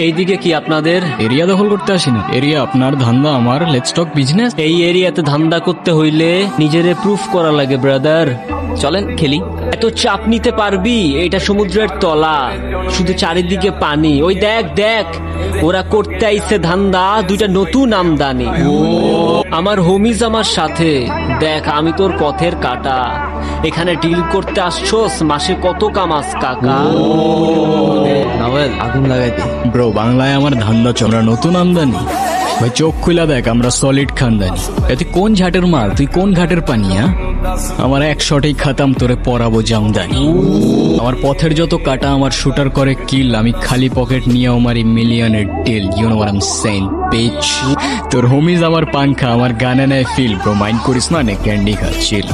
এইদিকে কি আপনাদের? এরিয়া দখল করতে আসি না, এরিয়া আপনার, ধান্দা আমার, লেটস টক বিজনেস। এই এরিয়াতে ধান্দা করতে হইলে নিজেরে প্রুফ করা লাগে ব্রাদার। চলেন খেলি। এত চাপ নিতে পারবি? এটা সমুদ্রের তলা, শুধু চারিদিকে পানি। ওই দেখ দেখ, ওরা করতে আইছে ধান্দা, দুইটা নতুন আমদানি। আমার হোমিজ আমার সাথে। দেখ আমি তোর পথের কাটা, এখানে ডিল করতে আসছোস, মাসে কত কামাস কাকা? নাওয়েল আগুন লাগাই দে। ব্রো বাংলায় আমার ধান্দা চল, আমরা নতুন আমদানি। ভাই চোখ খুলা দেখ, আমরা সলিড খানদানি। তুই কোন ঝাটের মাল, তুই কোন ঘাটের পানিয়া? আমার এক শটেই খাতাম, তোরে পরাবো জামদানি। আমার পথের যত কাটা আমার শুটার করে কিল, আমি খালি পকেট নিয়েও মারি মিলিয়নের deal. You know what I am saying bitch. তোর হোমিজ আমার পাংখা, আমার গানে নেয় ফিল। ব্রো মাইন্ড করিস না, নে ক্যান্ডি খা, চিল।